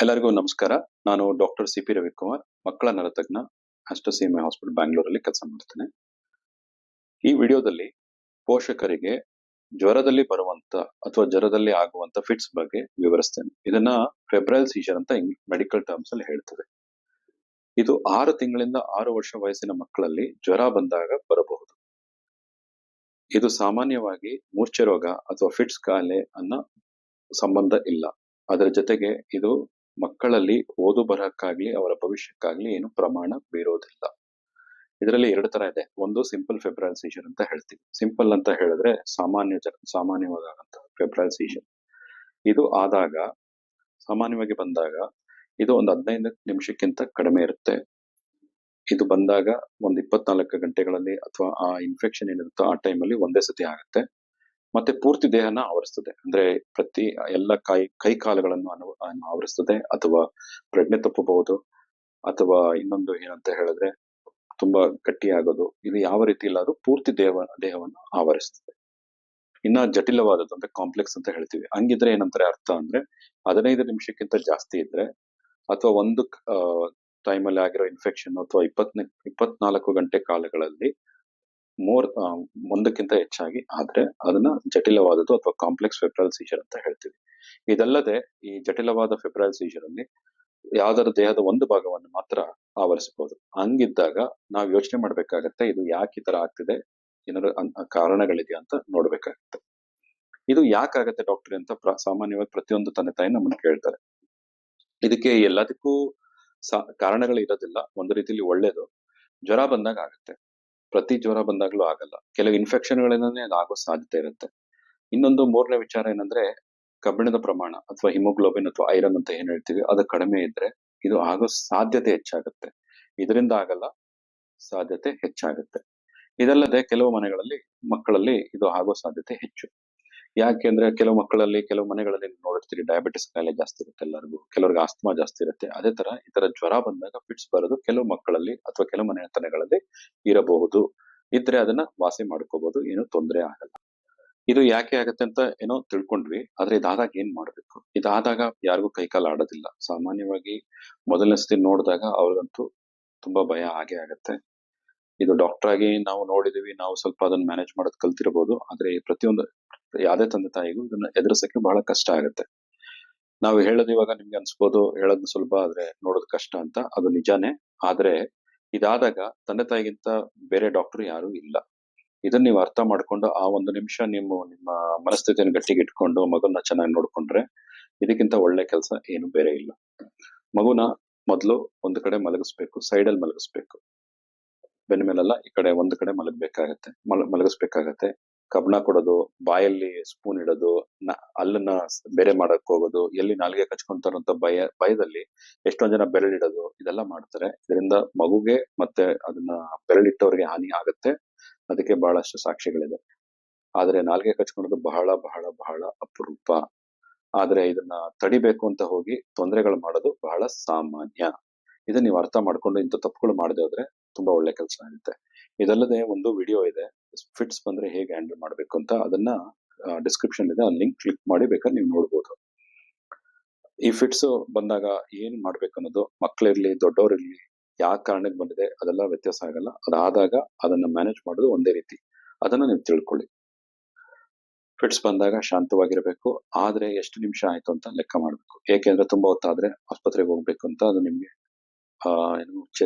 ಎಲ್ಲರಿಗೂ ನಮಸ್ಕಾರ. ನಾನು ಡಾಕ್ಟರ್ ಸಿ.ಪಿ. ರವಿಕುಮಾರ್, ಮಕ್ಕಳ ನರತಜ್ಞ, ಅಷ್ಟಸೀಮೆ ಹಾಸ್ಪಿಟಲ್ ಬ್ಯಾಂಗ್ಳೂರಲ್ಲಿ ಕೆಲಸ ಮಾಡ್ತೇನೆ. ಈ ವಿಡಿಯೋದಲ್ಲಿ ಪೋಷಕರಿಗೆ ಜ್ವರದಲ್ಲಿ ಬರುವಂತ ಅಥವಾ ಜ್ವರದಲ್ಲಿ ಆಗುವಂತ ಫಿಟ್ಸ್ ಬಗ್ಗೆ ವಿವರಿಸ್ತೇನೆ. ಇದನ್ನ ಫೆಬ್ರೈಲ್ ಸೀಜರ್ ಅಂತ ಮೆಡಿಕಲ್ ಟರ್ಮ್ಸ್ ಅಲ್ಲಿ ಹೇಳ್ತೇವೆ. ಇದು 6 ತಿಂಗಳಿಂದ 6 ವರ್ಷ ವಯಸ್ಸಿನ ಮಕ್ಕಳಲ್ಲಿ ಜ್ವರ ಬಂದಾಗ ಬರಬಹುದು. ಇದು ಸಾಮಾನ್ಯವಾಗಿ ಮೂರ್ಛೆ ರೋಗ ಅಥವಾ ಫಿಟ್ಸ್ ಕಾಯಿಲೆ ಅನ್ನೋ ಸಂಬಂಧ ಇಲ್ಲ. ಅದರ ಜೊತೆಗೆ ಇದು ಮಕ್ಕಳಲ್ಲಿ ಓದು ಬರಹಕ್ಕಾಗ್ಲಿ ಅವರ ಭವಿಷ್ಯಕ್ಕಾಗ್ಲಿ ಏನು ಪ್ರಮಾಣ ಬೀರೋದಿಲ್ಲ. ಇದರಲ್ಲಿ 2 ತರ ಇದೆ. ಒಂದು ಸಿಂಪಲ್ ಫೆಬ್ರೈಲ್ ಸೀಜರ್ ಅಂತ ಹೇಳ್ತೀವಿ. ಸಿಂಪಲ್ ಅಂತ ಹೇಳಿದ್ರೆ ಸಾಮಾನ್ಯವಾದಂತ ಫೆಬ್ರೈಲ್ ಸೀಜರ್. ಇದು ಆದಾಗ ಸಾಮಾನ್ಯವಾಗಿ ಬಂದಾಗ ಇದು ಒಂದು 15 ನಿಮಿಷಕ್ಕಿಂತ ಕಡಿಮೆ ಇರುತ್ತೆ. ಇದು ಬಂದಾಗ ಒಂದು 24 ಗಂಟೆಗಳಲ್ಲಿ ಅಥವಾ ಆ ಇನ್ಫೆಕ್ಷನ್ ಏನಿರುತ್ತೋ ಆ ಟೈಮಲ್ಲಿ ಒಂದೇ ಸತಿ ಆಗುತ್ತೆ. ಮತ್ತೆ ಪೂರ್ತಿ ದೇಹನ ಆವರಿಸ್ತದೆ. ಅಂದ್ರೆ ಎಲ್ಲ ಕೈ ಕಾಲುಗಳನ್ನು ಆವರಿಸ್ತದೆ, ಅಥವಾ ಪ್ರಜ್ಞೆ ತಪ್ಪಬಹುದು, ಅಥವಾ ಇನ್ನೊಂದು ಏನಂತ ಹೇಳಿದ್ರೆ ತುಂಬಾ ಗಟ್ಟಿಯಾಗೋದು. ಇದು ಯಾವ ರೀತಿ ಇಲ್ಲಾದ್ರೂ ಪೂರ್ತಿ ದೇಹವನ್ನು ಆವರಿಸ್ತದೆ. ಇನ್ನ ಜಟಿಲವಾದದ್ದು ಅಂದ್ರೆ ಕಾಂಪ್ಲೆಕ್ಸ್ ಅಂತ ಹೇಳ್ತೀವಿ. ಹಂಗಿದ್ರೆ ಏನಂತಾರೆ ಅರ್ಥ ಅಂದ್ರೆ 15 ನಿಮಿಷಕ್ಕಿಂತ ಜಾಸ್ತಿ ಇದ್ರೆ, ಅಥವಾ ಒಂದು ಟೈಮಲ್ಲಿ ಆಗಿರೋ ಇನ್ಫೆಕ್ಷನ್ ಅಥವಾ 24 ಗಂಟೆ ಕಾಲಗಳಲ್ಲಿ ಒಂದಕ್ಕಿಂತ ಹೆಚ್ಚಾಗಿ ಆದ್ರೆ ಅದನ್ನ ಜಟಿಲವಾದದ್ದು ಅಥವಾ ಕಾಂಪ್ಲೆಕ್ಸ್ ಫೆಬ್ರೈಲ್ ಸೀಜರ್ ಅಂತ ಹೇಳ್ತೀವಿ. ಇದಲ್ಲದೆ ಈ ಜಟಿಲವಾದ ಫೆಬ್ರೈಲ್ ಸೀಜರ್ ಅಲ್ಲಿ ಯಾವ್ದಾದ್ರು ದೇಹದ ಒಂದು ಭಾಗವನ್ನು ಮಾತ್ರ ಆವರಿಸಬಹುದು. ಹಂಗಿದ್ದಾಗ ನಾವು ಯೋಚನೆ ಮಾಡ್ಬೇಕಾಗತ್ತೆ, ಇದು ಯಾಕೆ ಈ ತರ ಆಗ್ತಿದೆ, ಏನಾದ್ರು ಕಾರಣಗಳಿದೆಯಾ ಅಂತ ನೋಡ್ಬೇಕಾಗತ್ತೆ. ಇದು ಯಾಕಾಗತ್ತೆ ಡಾಕ್ಟರ್ ಅಂತ ಸಾಮಾನ್ಯವಾಗಿ ಪ್ರತಿಯೊಂದು ತಂದೆ ತಾಯಿ ನಮ್ಮನ್ನ ಕೇಳ್ತಾರೆ. ಇದಕ್ಕೆ ಎಲ್ಲದಕ್ಕೂ ಕಾರಣಗಳು ಇರೋದಿಲ್ಲ. ಒಂದು ರೀತಿಯಲ್ಲಿ ಒಳ್ಳೇದು. ಜ್ವರ ಬಂದಾಗ ಆಗುತ್ತೆ. ಪ್ರತಿ ಜ್ವರ ಬಂದಾಗ್ಲೂ ಆಗಲ್ಲ. ಕೆಲವು ಇನ್ಫೆಕ್ಷನ್ಗಳಿಂದಾನೇ ಅದು ಆಗೋ ಸಾಧ್ಯತೆ ಇರುತ್ತೆ. ಇನ್ನೊಂದು ಮೂರನೇ ವಿಚಾರ ಏನಂದ್ರೆ, ಕಬ್ಬಿಣದ ಪ್ರಮಾಣ ಅಥವಾ ಹಿಮೋಗ್ಲೋಬಿನ್ ಅಥವಾ ಐರನ್ ಅಂತ ಏನ್ ಹೇಳ್ತೀವಿ ಅದು ಕಡಿಮೆ ಇದ್ರೆ ಇದು ಆಗೋ ಸಾಧ್ಯತೆ ಹೆಚ್ಚಾಗುತ್ತೆ. ಇದರಿಂದ ಆಗಲ್ಲ, ಸಾಧ್ಯತೆ ಹೆಚ್ಚಾಗುತ್ತೆ. ಇದಲ್ಲದೆ ಕೆಲವು ಮಕ್ಕಳಲ್ಲಿ ಇದು ಆಗೋ ಸಾಧ್ಯತೆ ಹೆಚ್ಚು. ಯಾಕೆಂದ್ರೆ ಕೆಲವು ಮನೆಗಳಲ್ಲಿ ನೋಡಿರ್ತೀರಿ, ಡಯಾಬಿಟಿಸ್ ಕಾಯಿಲೆ ಜಾಸ್ತಿ ಇರುತ್ತೆ ಎಲ್ಲರಿಗೂ, ಕೆಲವ್ರಿಗೆ ಆಸ್ತಮಾ ಜಾಸ್ತಿ ಇರುತ್ತೆ. ಅದೇ ತರ ಈ ತರ ಜ್ವರ ಬಂದಾಗ ಫಿಟ್ಸ್ ಬರೋದು ಕೆಲವು ಮಕ್ಕಳಲ್ಲಿ ಅಥವಾ ಕೆಲವು ಮನೆತನಗಳಲ್ಲಿ ಇರಬಹುದು. ಇದ್ರೆ ಅದನ್ನ ವಾಸಿ ಮಾಡ್ಕೋಬಹುದು, ಏನು ತೊಂದರೆ ಆಗಲ್ಲ. ಇದು ಯಾಕೆ ಆಗತ್ತೆ ಅಂತ ಏನೋ ತಿಳ್ಕೊಂಡ್ವಿ, ಆದ್ರೆ ಇದಾದಾಗ ಏನ್ ಮಾಡ್ಬೇಕು? ಇದಾದಾಗ ಯಾರಿಗೂ ಕೈಕಾಲು ಆಡೋದಿಲ್ಲ. ಸಾಮಾನ್ಯವಾಗಿ ಮೊದಲನೇ ಸತಿ ನೋಡಿದಾಗ ಅವ್ರಿಗಂತೂ ತುಂಬಾ ಭಯ ಆಗತ್ತೆ. ಇದು ಡಾಕ್ಟರ್ ಆಗಿ ನಾವು ನೋಡಿದೀವಿ, ನಾವು ಸ್ವಲ್ಪ ಅದನ್ನ ಮ್ಯಾನೇಜ್ ಮಾಡೋದ್ ಕಲ್ತಿರಬಹುದು. ಆದ್ರೆ ಪ್ರತಿಯೊಂದು ಯಾವ್ದೇ ತಂದೆ ತಾಯಿಗೂ ಇದನ್ನ ಎದುರಿಸಕ್ಕೆ ಬಹಳ ಕಷ್ಟ ಆಗುತ್ತೆ. ನಾವು ಹೇಳೋದು ಇವಾಗ ನಿಮ್ಗೆ ಅನ್ಸ್ಬೋದು, ಹೇಳೋದು ಸುಲಭ ಆದ್ರೆ ನೋಡೋದು ಕಷ್ಟ ಅಂತ. ಅದು ನಿಜಾನೇ. ಆದ್ರೆ ಇದಾದಾಗ ತಂದೆ ತಾಯಿಗಿಂತ ಬೇರೆ ಡಾಕ್ಟರ್ ಯಾರು ಇಲ್ಲ. ಇದನ್ನ ನೀವು ಅರ್ಥ ಮಾಡ್ಕೊಂಡು ಆ ಒಂದು ನಿಮಿಷ ನಿಮ್ಮ ಮನಸ್ಥಿತಿಯನ್ನು ಗಟ್ಟಿಗೆ ಇಟ್ಕೊಂಡು ಮಗುನ ಚೆನ್ನಾಗಿ ನೋಡ್ಕೊಂಡ್ರೆ ಇದಕ್ಕಿಂತ ಒಳ್ಳೆ ಕೆಲಸ ಏನು ಬೇರೆ ಇಲ್ಲ. ಮಗುನ ಮೊದಲು ಒಂದು ಕಡೆ ಮಲಗಿಸ್ಬೇಕು, ಸೈಡಲ್ಲಿ ಮಲಗಿಸ್ಬೇಕು. ಬೆನ್ನ ಮೇಲೆಲ್ಲ ಈ ಕಡೆ ಒಂದು ಕಡೆ ಮಲಗಿಸ್ಬೇಕಾಗತ್ತೆ. ಕಬ್ಣ ಕೊಡೋದು, ಬಾಯಲ್ಲಿ ಸ್ಪೂನ್ ಇಡೋದು, ಹಲ್ಲನ್ನ ಬೇರೆ ಮಾಡಕ್ ಹೋಗೋದು, ಎಲ್ಲಿ ನಾಲಿಗೆ ಕಚ್ಕೊಂತಾರಂತ ಭಯದಲ್ಲಿ ಎಷ್ಟೊಂದ್ ಜನ ಬೆರಳಿಡೋದು, ಇದೆಲ್ಲ ಮಾಡ್ತಾರೆ. ಇದರಿಂದ ಮಗುಗೆ ಮತ್ತೆ ಅದನ್ನ ಬೆರಳಿಟ್ಟವ್ರಿಗೆ ಹಾನಿ ಆಗತ್ತೆ. ಅದಕ್ಕೆ ಬಹಳಷ್ಟು ಸಾಕ್ಷಿಗಳಿದೆ. ಆದ್ರೆ ನಾಲಿಗೆ ಕಚ್ಕೊಳ್ಳೋದು ಬಹಳ ಬಹಳ ಬಹಳ ಅಪರೂಪ. ಆದ್ರೆ ಇದನ್ನ ತಡಿಬೇಕು ಅಂತ ಹೋಗಿ ತೊಂದರೆಗಳು ಮಾಡೋದು ಬಹಳ ಸಾಮಾನ್ಯ. ಇದನ್ನ ನೀವು ಅರ್ಥ ಮಾಡ್ಕೊಂಡು ಇಂಥ ತಪ್ಪುಗಳು ಮಾಡದೆ ಹೋದ್ರೆ ತುಂಬಾ ಒಳ್ಳೆ ಕೆಲಸ ಆಗುತ್ತೆ. ಇದಲ್ಲದೆ ಒಂದು ವಿಡಿಯೋ ಇದೆ, ಫಿಟ್ಸ್ ಬಂದ್ರೆ ಹೇಗೆ ಹ್ಯಾಂಡಲ್ ಮಾಡ್ಬೇಕು ಅಂತ. ಅದನ್ನ ಡಿಸ್ಕ್ರಿಪ್ಷನ್ ಇದೆ, ಆ ಲಿಂಕ್ ಕ್ಲಿಕ್ ಮಾಡಿ ಬೇಕಾದ್ರೆ ನೀವು ನೋಡ್ಬೋದು. ಈ ಫಿಟ್ಸ್ ಬಂದಾಗ ಏನ್ ಮಾಡ್ಬೇಕು ಅನ್ನೋದು, ಮಕ್ಕಳಿರ್ಲಿ ದೊಡ್ಡವರಿರ್ಲಿ, ಯಾವ ಕಾರಣಕ್ಕೆ ಬಂದಿದೆ ಅದೆಲ್ಲ ವ್ಯತ್ಯಾಸ ಆಗಲ್ಲ. ಅದಾದಾಗ ಅದನ್ನ ಮ್ಯಾನೇಜ್ ಮಾಡೋದು ಒಂದೇ ರೀತಿ. ಅದನ್ನ ನೀವು ತಿಳ್ಕೊಳ್ಳಿ. ಫಿಟ್ಸ್ ಬಂದಾಗ ಶಾಂತವಾಗಿರ್ಬೇಕು. ಆದ್ರೆ ಎಷ್ಟು ನಿಮಿಷ ಆಯ್ತು ಅಂತ ಲೆಕ್ಕ ಮಾಡ್ಬೇಕು. ಏಕೆಂದ್ರೆ ತುಂಬಾ ಹೊತ್ತಾದ್ರೆ ಆಸ್ಪತ್ರೆಗೆ ಹೋಗ್ಬೇಕು ಅಂತ ಅದು ನಿಮ್ಗೆ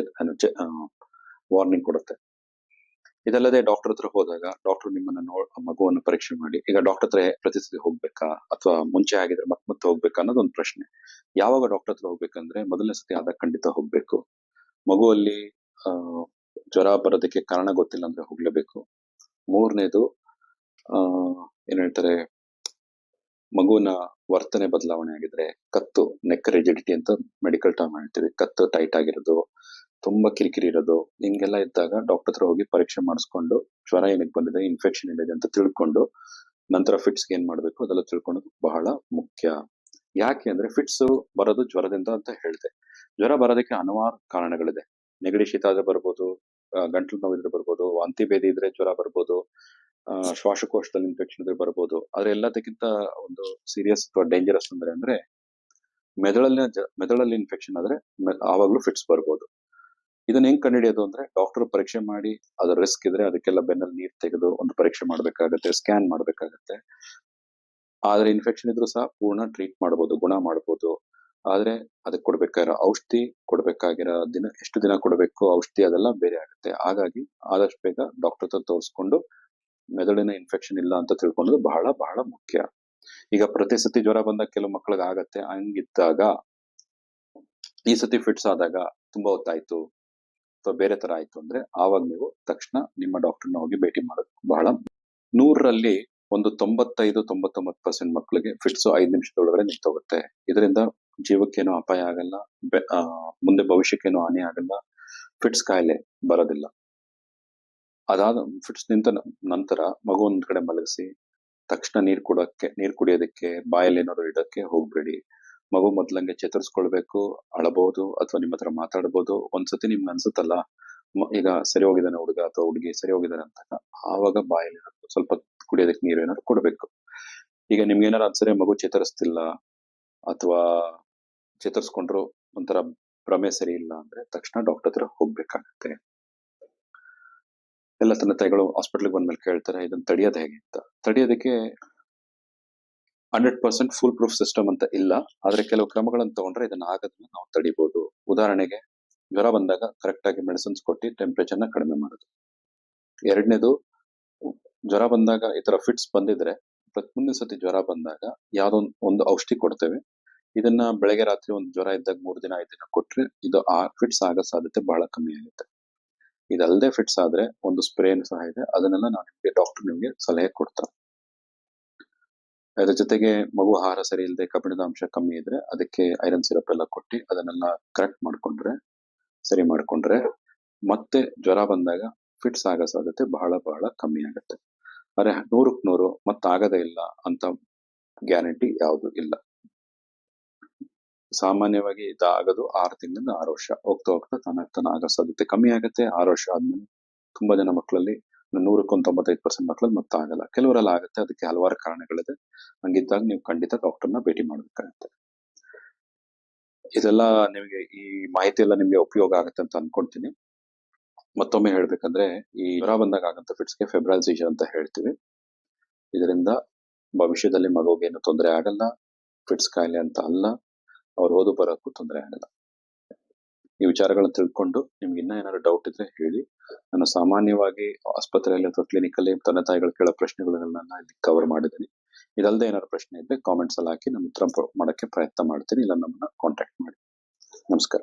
ವಾರ್ನಿಂಗ್ ಕೊಡುತ್ತೆ. ಇದಲ್ಲದೆ ಡಾಕ್ಟರ್ ಹತ್ರ ಹೋದಾಗ ಡಾಕ್ಟರ್ ನಿಮ್ಮನ್ನ ಮಗುವನ್ನು ಪರೀಕ್ಷೆ ಮಾಡಿ, ಈಗ ಡಾಕ್ಟರ್ ಹತ್ರ ಪ್ರತಿ ಸತಿ ಹೋಗ್ಬೇಕಾ ಅಥವಾ ಮುಂಚೆ ಆಗಿದ್ರೆ ಮತ್ತೆ ಹೋಗ್ಬೇಕಾ ಅನ್ನೋದು ಒಂದು ಪ್ರಶ್ನೆ. ಯಾವಾಗ ಡಾಕ್ಟರ್ ಹತ್ರ ಹೋಗ್ಬೇಕಂದ್ರೆ, ಮೊದಲನೇ ಸತಿ ಆದಾಗ ಖಂಡಿತ ಹೋಗ್ಬೇಕು. ಮಗುವಲ್ಲಿ ಜ್ವರ ಬರೋದಕ್ಕೆ ಕಾರಣ ಗೊತ್ತಿಲ್ಲ ಅಂದ್ರೆ ಹೋಗ್ಲೇಬೇಕು. ಮೂರನೇದು ಏನ್ ಹೇಳ್ತಾರೆ, ಮಗುವಿನ ವರ್ತನೆ ಬದಲಾವಣೆ ಆಗಿದ್ರೆ, ಕತ್ತು ನೆಕ್ ರಿಜಿಡಿಟಿ ಅಂತ ಮೆಡಿಕಲ್ ಟರ್ಮ್ ಹೇಳ್ತೀವಿ, ಕತ್ತು ಟೈಟ್ ಆಗಿರೋದು, ತುಂಬಾ ಕಿರಿಕಿರಿ ಇರೋದು, ಹಿಂಗೆಲ್ಲ ಇದ್ದಾಗ ಡಾಕ್ಟರ್ ಹತ್ರ ಹೋಗಿ ಪರೀಕ್ಷೆ ಮಾಡಿಸ್ಕೊಂಡು ಜ್ವರ ಏನಕ್ಕೆ ಬಂದಿದೆ, ಇನ್ಫೆಕ್ಷನ್ ಏನಿದೆ ಅಂತ ತಿಳ್ಕೊಂಡು ನಂತರ ಫಿಟ್ಸ್ಗೆ ಏನ್ ಮಾಡ್ಬೇಕು ಅದೆಲ್ಲ ತಿಳ್ಕೊಳ್ಳೋದು ಬಹಳ ಮುಖ್ಯ. ಯಾಕೆ ಅಂದ್ರೆ ಫಿಟ್ಸ್ ಬರೋದು ಜ್ವರದಿಂದ ಅಂತ ಹೇಳಿದೆ. ಜ್ವರ ಬರೋದಕ್ಕೆ ಹಲವಾರು ಕಾರಣಗಳಿದೆ. ನೆಗಡಿ ಶೀತ ಆದ್ರೆ ಬರ್ಬೋದು, ಗಂಟ್ಲು ನೋವಿದ್ರೆ ಬರ್ಬೋದು, ವಾಂತಿ ಭೇದಿ ಇದ್ರೆ ಜ್ವರ ಬರ್ಬೋದು, ಶ್ವಾಸಕೋಶದಲ್ಲಿ ಇನ್ಫೆಕ್ಷನ್ ಇದ್ರೆ ಬರ್ಬೋದು. ಆದ್ರೆ ಎಲ್ಲದಕ್ಕಿಂತ ಒಂದು ಸೀರಿಯಸ್ ಅಥವಾ ಡೇಂಜರಸ್ ಅಂದ್ರೆ ಮೆದುಳಲ್ಲಿ ಇನ್ಫೆಕ್ಷನ್ ಆದ್ರೆ ಆವಾಗ್ಲೂ ಫಿಟ್ಸ್ ಬರ್ಬೋದು. ಇದನ್ನ ಹೆಂಗ್ ಕಂಡುಹಿಡಿಯೋದು ಅಂದ್ರೆ ಡಾಕ್ಟರ್ ಪರೀಕ್ಷೆ ಮಾಡಿ ಅದ್ರ ರಿಸ್ಕ್ ಇದ್ರೆ ಅದಕ್ಕೆಲ್ಲ ಬೆನ್ನಲ್ಲಿ ನೀರ್ ತೆಗೆದು ಒಂದು ಪರೀಕ್ಷೆ ಮಾಡ್ಬೇಕಾಗತ್ತೆ, ಸ್ಕ್ಯಾನ್ ಮಾಡ್ಬೇಕಾಗತ್ತೆ. ಆದ್ರೆ ಇನ್ಫೆಕ್ಷನ್ ಇದ್ರೂ ಸಹ ಪೂರ್ಣ ಟ್ರೀಟ್ ಮಾಡ್ಬೋದು, ಗುಣ ಮಾಡ್ಬೋದು. ಆದ್ರೆ ಅದಕ್ಕೆ ಕೊಡ್ಬೇಕಾಗಿರೋ ಔಷಧಿ, ಕೊಡ್ಬೇಕಾಗಿರೋ ಎಷ್ಟು ದಿನ ಕೊಡಬೇಕು ಔಷಧಿ, ಅದೆಲ್ಲ ಬೇರೆ ಆಗುತ್ತೆ. ಹಾಗಾಗಿ ಆದಷ್ಟು ಬೇಗ ಡಾಕ್ಟರ್ ಹತ್ರ ತೋರಿಸ್ಕೊಂಡು ಮೆದುಳಿನ ಇನ್ಫೆಕ್ಷನ್ ಇಲ್ಲ ಅಂತ ತಿಳ್ಕೊಳ್ಳೋದು ಬಹಳ ಬಹಳ ಮುಖ್ಯ. ಈಗ ಪ್ರತಿ ಸತಿ ಜ್ವರ ಬಂದಾಗ ಕೆಲವು ಮಕ್ಳಿಗೆ ಆಗತ್ತೆ. ಹಂಗಿದ್ದಾಗ ಈ ಸತಿ ಫಿಟ್ಸ್ ಆದಾಗ ತುಂಬಾ ಹೊತ್ತಾಯ್ತು ಅಥವಾ ಬೇರೆ ತರ ಆಯ್ತು ಅಂದ್ರೆ ಆವಾಗ ನೀವು ತಕ್ಷಣ ನಿಮ್ಮ ಡಾಕ್ಟರ್ನ ಹೋಗಿ ಭೇಟಿ ಮಾಡೋದು ಬಹಳ. 100ರಲ್ಲಿ ಒಂದು 95-99% ಮಕ್ಕಳಿಗೆ ಫಿಟ್ಸ್ 5 ನಿಮಿಷದೊಳಗಡೆ ನಿಂತೋಗುತ್ತೆ. ಇದರಿಂದ ಜೀವಕ್ಕೇನು ಅಪಾಯ ಆಗಲ್ಲ, ಮುಂದೆ ಭವಿಷ್ಯಕ್ಕೇನು ಹಾನಿ ಆಗಲ್ಲ, ಫಿಟ್ಸ್ ಕಾಯಿಲೆ ಬರೋದಿಲ್ಲ. ಅದಾದ ಫಿಟ್ಸ್ ನಿಂತ ನಂತರ ಮಗು ಒಂದ್ ಕಡೆ ಮಲಗಿಸಿ ತಕ್ಷಣ ನೀರ್ ಕುಡಿಯೋದಕ್ಕೆ ಬಾಯಲ್ಲಿ ಏನಾದ್ರು ಇಡಕ್ಕೆ ಹೋಗ್ಬೇಡಿ. ಮಗು ಮೊದ್ಲಂಗೆ ಚೇತರಿಸ್ಕೊಳ್ಬೇಕು, ಅಳಬಹುದು ಅಥವಾ ನಿಮ್ಮ ಹತ್ರ ಮಾತಾಡ್ಬೋದು. ಒಂದ್ಸತಿ ನಿಮ್ಗೆ ಅನ್ಸುತ್ತಲ್ಲ ಈಗ ಸರಿ ಹೋಗಿದ್ದಾನೆ ಹುಡುಗ ಅಥವಾ ಹುಡುಗಿ ಸರಿ ಹೋಗಿದ್ದಾರೆ ಅಂತ, ಆವಾಗ ಬಾಯಲ್ಲಿ ಸ್ವಲ್ಪ ಕುಡಿಯೋದಕ್ಕೆ ನೀರು ಏನಾದ್ರು ಕೊಡ್ಬೇಕು. ಈಗ ನಿಮ್ಗೆ ಏನಾರು ಅನ್ಸರೆ ಮಗು ಚೇತರಿಸ್ತಿಲ್ಲ ಅಥವಾ ಚೇತರಿಸ್ಕೊಂಡ್ರು ಒಂಥರ ಭ್ರಮೆ ಸರಿ ಇಲ್ಲ ಅಂದ್ರೆ ತಕ್ಷಣ ಡಾಕ್ಟರ್ ಹತ್ರ ಹೋಗ್ಬೇಕಾಗತ್ತೆ. ಎಲ್ಲ ತಂದೆ ತಾಯಿಗಳು ಹಾಸ್ಪಿಟ್ಲಿಗೆ ಬಂದ್ಮೇಲೆ ಕೇಳ್ತಾರೆ ಇದನ್ನ ತಡೆಯೋದು ಹೇಗೆ ಅಂತ. ತಡೆಯೋದಕ್ಕೆ 100% ಫುಲ್ ಪ್ರೂಫ್ ಸಿಸ್ಟಮ್ ಅಂತ ಇಲ್ಲ, ಆದ್ರೆ ಕೆಲವು ಕ್ರಮಗಳನ್ನು ತಗೊಂಡ್ರೆ ಇದನ್ನ ಆಗೋದನ್ನ ನಾವು ತಡಿಬಹುದು. ಉದಾಹರಣೆಗೆ ಜ್ವರ ಬಂದಾಗ ಕರೆಕ್ಟ್ ಆಗಿ ಮೆಡಿಸಿನ್ಸ್ ಕೊಟ್ಟು ಟೆಂಪರೇಚರ್ನ ಕಡಿಮೆ ಮಾಡೋದು. ಎರಡನೇದು, ಜ್ವರ ಬಂದಾಗ ಈ ತರ ಫಿಟ್ಸ್ ಬಂದಿದ್ರೆ ಮುಂದಿನ ಸತಿ ಜ್ವರ ಬಂದಾಗ ಯಾವ್ದೋ ಒಂದು ಔಷಧಿ ಕೊಡ್ತೇವೆ. ಇದನ್ನ ಬೆಳಗ್ಗೆ ರಾತ್ರಿ ಒಂದು ಜ್ವರ ಇದ್ದಾಗ 3 ದಿನ 5 ದಿನ ಕೊಟ್ರೆ ಇದು ಫಿಟ್ಸ್ ಆಗೋ ಸಾಧ್ಯತೆ ಬಹಳ ಕಮ್ಮಿ ಆಗುತ್ತೆ. ಇದಲ್ಲದೆ ಫಿಟ್ಸ್ ಆದ್ರೆ ಒಂದು ಸ್ಪ್ರೇ ಸಹ ಇದೆ, ಅದನ್ನೆಲ್ಲ ಡಾಕ್ಟರ್ ನಿಮ್ಗೆ ಸಲಹೆ ಕೊಡ್ತಾರೆ. ಅದ್ರ ಜೊತೆಗೆ ಮಗು ಆಹಾರ ಸರಿ ಇಲ್ಲದೆ ಕಬ್ಬಿಣದ ಅಂಶ ಕಮ್ಮಿ ಇದ್ರೆ ಅದಕ್ಕೆ ಐರನ್ ಸಿರಪ್ ಎಲ್ಲ ಕೊಟ್ಟು ಅದನ್ನೆಲ್ಲ ಕರೆಕ್ಟ್ ಸರಿ ಮಾಡ್ಕೊಂಡ್ರೆ ಮತ್ತೆ ಜ್ವರ ಬಂದಾಗ ಫಿಟ್ಸ್ ಆಗೋ ಸಾಧ್ಯತೆ ಬಹಳ ಬಹಳ ಕಮ್ಮಿ ಆಗುತ್ತೆ. ಆದ್ರೆ 100ಕ್ಕೆ 100 ಮತ್ತಾಗದೇ ಇಲ್ಲ ಅಂತ ಗ್ಯಾರಂಟಿ ಯಾವುದು ಇಲ್ಲ. ಸಾಮಾನ್ಯವಾಗಿ ಇದಾಗೋದು 6 ತಿಂಗಳಿಂದ 6 ವರ್ಷ. ಹೋಗ್ತಾ ಹೋಗ್ತಾ ತಾನಾಗ್ತಾನೆ ಆಗೋ ಸಾಧ್ಯತೆ ಕಮ್ಮಿ ಆಗುತ್ತೆ. 6 ವರ್ಷ ಆದ್ಮೇಲೆ ತುಂಬಾ ಜನ ಮಕ್ಕಳಲ್ಲಿ 100ಕ್ಕೆ 95% ಮಕ್ಕಳಲ್ಲಿ ಮತ್ತೆ ಆಗಲ್ಲ, ಕೆಲವರೆಲ್ಲ ಆಗುತ್ತೆ. ಅದಕ್ಕೆ ಹಲವಾರು ಕಾರಣಗಳಿದೆ. ಹಂಗಿದ್ದಾಗ ನೀವು ಖಂಡಿತ ಡಾಕ್ಟರ್ನ ಭೇಟಿ ಮಾಡ್ಬೇಕಾಗತ್ತೆ. ಇದೆಲ್ಲ ನಿಮಗೆ ಈ ಮಾಹಿತಿ ಎಲ್ಲ ನಿಮ್ಗೆ ಉಪಯೋಗ ಆಗುತ್ತೆ ಅಂತ ಅನ್ಕೊಂತೀನಿ. ಮತ್ತೊಮ್ಮೆ ಹೇಳ್ಬೇಕಂದ್ರೆ ಈ ಜ್ವರ ಬಂದಾಗ ಆಗಂತ ಫಿಟ್ಸ್ಗೆ ಫೆಬ್ರೈಲ್ ಸೀಜರ್ ಅಂತ ಹೇಳ್ತೀವಿ. ಇದರಿಂದ ಭವಿಷ್ಯದಲ್ಲಿ ಮಗುಗೇನು ತೊಂದರೆ ಆಗಲ್ಲ, ಫಿಟ್ಸ್ ಕಾಯಿಲೆ ಅಂತ ಅಲ್ಲ, ಅವ್ರು ಓದು ಬರೋಕ್ಕೂ ತೊಂದರೆ ಆಗಲ್ಲ. ಈ ವಿಚಾರಗಳನ್ನ ತಿಳ್ಕೊಂಡು ನಿಮ್ಗೆ ಇನ್ನ ಏನಾದ್ರು ಡೌಟ್ ಇದ್ರೆ ಹೇಳಿ. ನಾನು ಸಾಮಾನ್ಯವಾಗಿ ಆಸ್ಪತ್ರೆಯಲ್ಲಿ ಅಥವಾ ಕ್ಲಿನಿಕಲ್ಲಿ ತಂದೆ ತಾಯಿಗಳು ಕೇಳೋ ಪ್ರಶ್ನೆಗಳನ್ನೆಲ್ಲ ಇಲ್ಲಿ ಕವರ್ ಮಾಡಿದ್ದೀನಿ. ಇದಲ್ಲದೆ ಏನಾದ್ರು ಪ್ರಶ್ನೆ ಇದ್ರೆ ಕಾಮೆಂಟ್ಸ್ ಅಲ್ಲಿ ಹಾಕಿ ನಾನು ಉತ್ತರ ಮಾಡಕ್ಕೆ ಪ್ರಯತ್ನ ಮಾಡ್ತೀನಿ. ಇಲ್ಲ ನಮ್ಮನ್ನ ಕಾಂಟ್ಯಾಕ್ಟ್ ಮಾಡಿ. ನಮಸ್ಕಾರ.